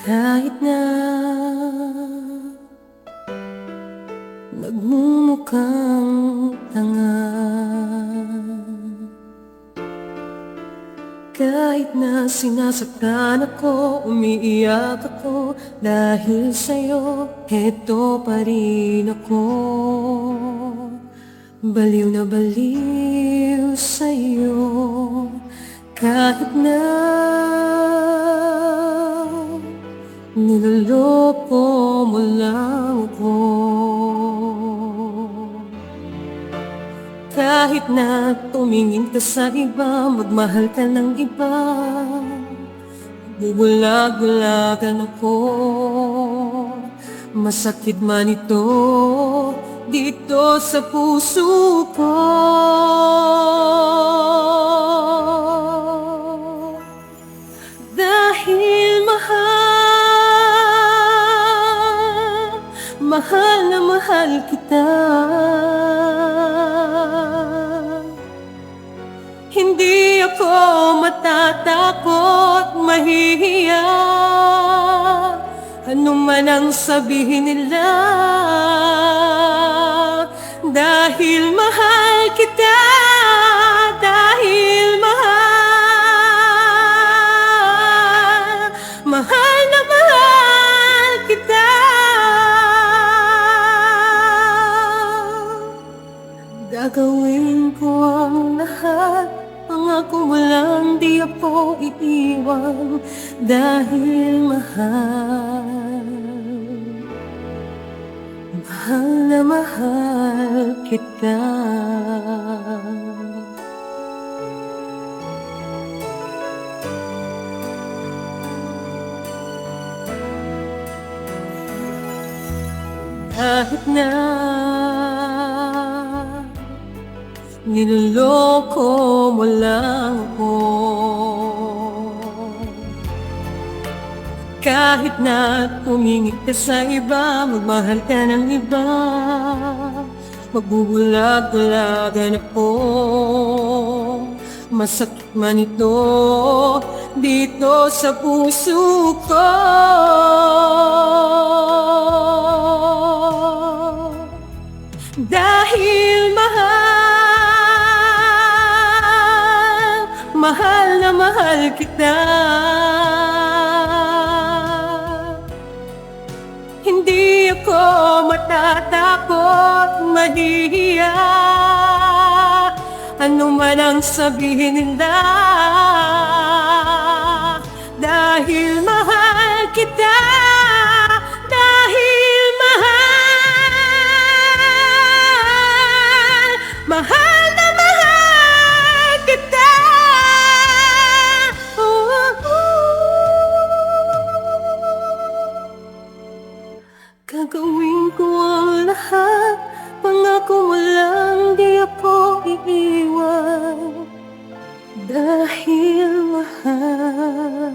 Kahit na nagmumukhang tanga, kahit na sinasaktan ako, umiiyak ako dahil sa'yo, heto pa rin ako. Baliw na baliw sa'yo, kahit na niloloko mo lang ako. Kahit na tumingin ka sa iba, magmahal ka ng iba, bubulag-bulagan ako. Masakit man ito dito sa puso ko. Dahil mahal na mahal kita, hindi ako matatakot, mahihiya, ano man ang sabihin nila. Dahil mahal kita, dahil mahal na mahal kita. Gagawin ko ang lahat, pangako mo lang di ako iiwan. Dahil mahal na mahal kita. Kahit na niloloko mo lang ako, kahit na tumingin ka sa iba, magmahal ka ng iba, magbubulag-bulagan ako. Masakit man ito dito sa puso ko. Dahil mahal na mahal kita, hindi ako matatakot, mahihiya, ano man ang sabihin nila. Dahil mahal kita, dahil mahal na mahal kita. Gagawin ko ang lahat, pangako mo lang di ako iiwan. Dahil mahal